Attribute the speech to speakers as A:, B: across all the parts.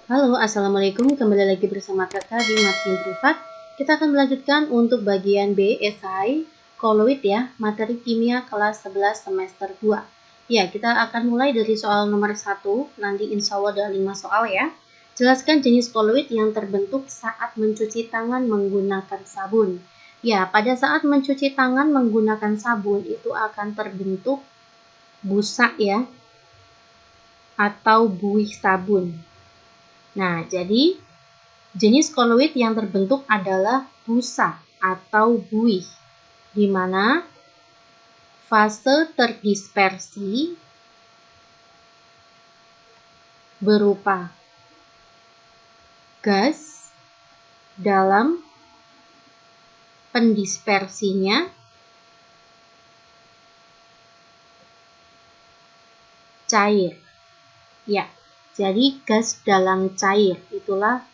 A: Halo, Assalamualaikum. Kembali lagi bersama Kakak di Makin Privat. Kita akan melanjutkan untuk bagian B, esai, koloid ya, materi kimia kelas 11 semester 2. Ya, kita akan mulai dari soal nomor 1, nanti insya Allah ada 5 soal ya. Jelaskan jenis koloid yang terbentuk saat mencuci tangan menggunakan sabun. Ya, pada saat mencuci tangan menggunakan sabun itu akan terbentuk busa ya, atau buih sabun. Nah, jadi jenis koloid yang terbentuk adalah busa atau buih, di mana fase terdispersi berupa gas dalam pendispersinya cair. Ya, jadi gas dalam cair itulah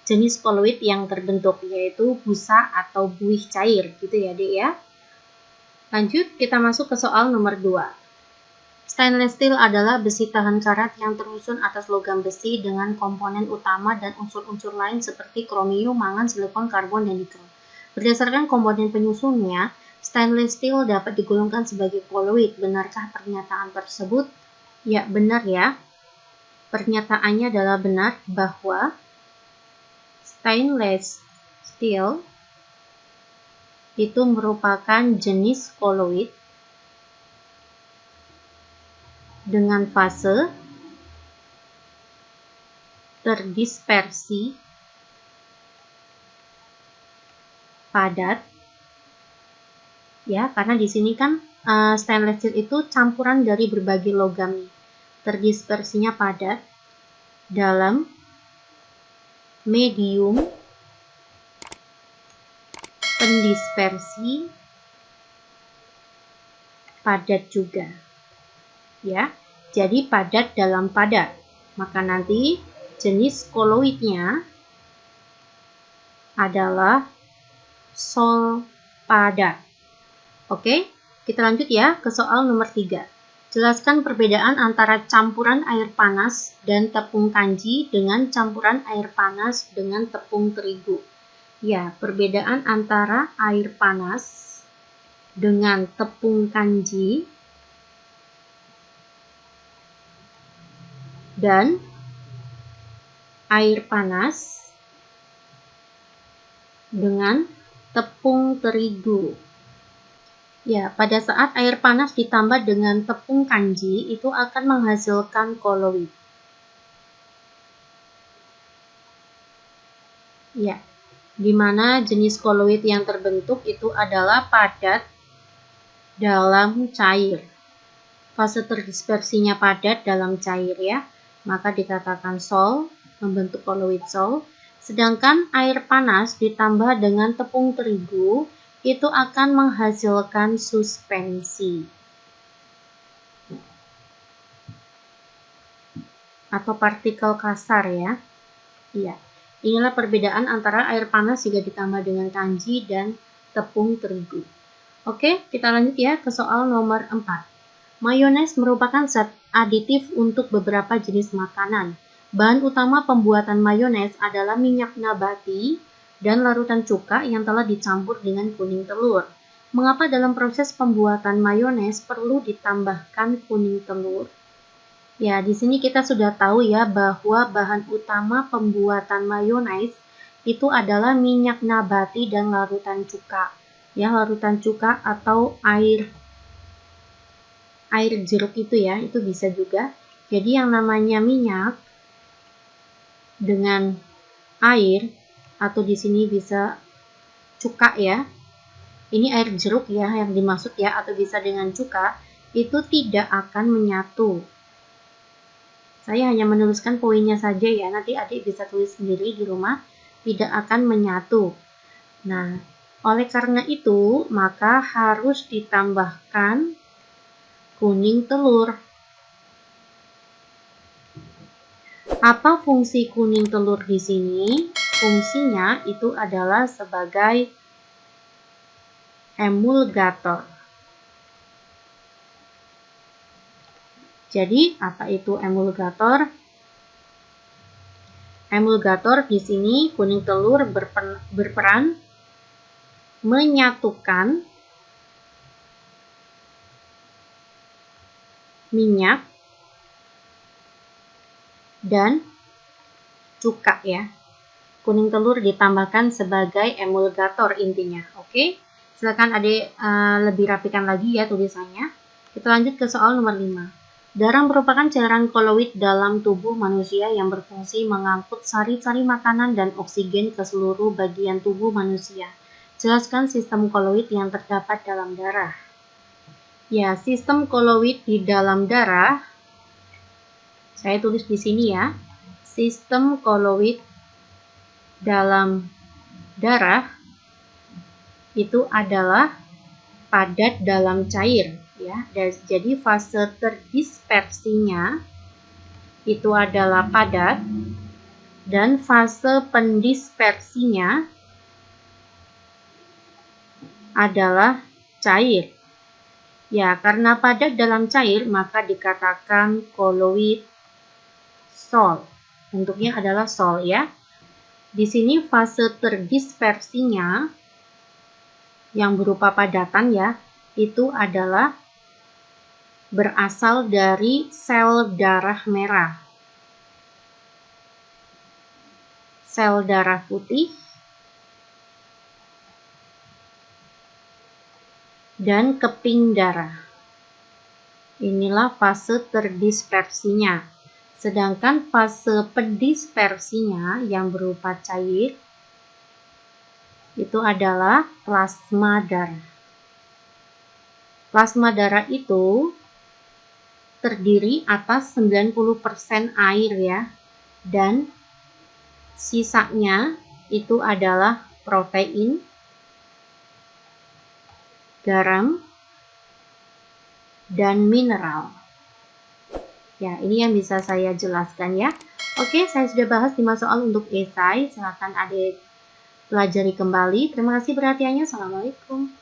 A: jenis koloid yang terbentuk, yaitu busa atau buih cair gitu ya Dek ya. Lanjut, kita masuk ke soal nomor 2. Stainless steel adalah besi tahan karat yang tersusun atas logam besi dengan komponen utama dan unsur-unsur lain seperti kromium, mangan, silikon, karbon, dan nikel. Berdasarkan komponen penyusunnya, stainless steel dapat digolongkan sebagai koloid. Benarkah pernyataan tersebut? Ya, benar ya. Pernyataannya adalah benar bahwa stainless steel itu merupakan jenis koloid dengan fase terdispersi padat ya, karena di sini kan stainless steel itu campuran dari berbagai logam, terdispersinya padat dalam medium pendispersi padat juga ya, jadi padat dalam padat, maka nanti jenis koloidnya adalah sol padat. Oke, kita lanjut ya ke soal nomor 3. Jelaskan perbedaan antara campuran air panas dan tepung kanji dengan campuran air panas dengan tepung terigu. Ya, perbedaan antara air panas dengan tepung kanji dan air panas dengan tepung terigu. Ya, pada saat air panas ditambah dengan tepung kanji itu akan menghasilkan koloid. Ya, di mana jenis koloid yang terbentuk itu adalah padat dalam cair. Fase terdispersinya padat dalam cair ya, maka dikatakan sol, membentuk koloid sol. Sedangkan air panas ditambah dengan tepung terigu itu akan menghasilkan suspensi atau partikel kasar ya. Iya, inilah perbedaan antara air panas jika ditambah dengan kanji dan tepung terigu. Oke, kita lanjut ya ke soal nomor 4. Mayones merupakan zat aditif untuk beberapa jenis makanan. Bahan utama pembuatan mayones adalah minyak nabati dan larutan cuka yang telah dicampur dengan kuning telur. Mengapa dalam proses pembuatan mayones perlu ditambahkan kuning telur? Ya, di sini kita sudah tahu ya bahwa bahan utama pembuatan mayones itu adalah minyak nabati dan larutan cuka. Ya, larutan cuka atau air jeruk itu ya, itu bisa juga. Jadi yang namanya minyak dengan air atau di sini bisa cuka ya. Ini air jeruk ya yang dimaksud ya, atau bisa dengan cuka, itu tidak akan menyatu. Saya hanya menuliskan poinnya saja ya, nanti adik bisa tulis sendiri di rumah, tidak akan menyatu. Nah, oleh karena itu, maka harus ditambahkan kuning telur. Apa fungsi kuning telur di sini? Fungsinya itu adalah sebagai emulgator. Jadi, apa itu emulgator? Emulgator di sini kuning telur berperan menyatukan minyak dan cuka ya. Kuning telur ditambahkan sebagai emulgator intinya. Oke, silakan adik lebih rapikan lagi ya tulisannya. Kita lanjut ke soal nomor 5. Darah merupakan cairan koloid dalam tubuh manusia yang berfungsi mengangkut sari-sari makanan dan oksigen ke seluruh bagian tubuh manusia. Jelaskan sistem koloid yang terdapat dalam darah. Ya, sistem koloid di dalam darah, saya tulis di sini ya. Sistem koloid dalam darah itu adalah padat dalam cair ya. Jadi fase terdispersinya itu adalah padat dan fase pendispersinya adalah cair. Ya, karena padat dalam cair maka dikatakan koloid sol. Bentuknya adalah sol ya. Di sini fase terdispersinya yang berupa padatan ya, itu adalah berasal dari sel darah merah, sel darah putih, dan keping darah. Inilah fase terdispersinya. Sedangkan fase pendispersinya yang berupa cair itu adalah plasma darah. Plasma darah itu terdiri atas 90% air ya, dan sisanya itu adalah protein, garam, dan mineral. Ya, ini yang bisa saya jelaskan ya. Oke, saya sudah bahas 5 soal untuk esai. Silakan adik pelajari kembali. Terima kasih perhatiannya. Assalamualaikum.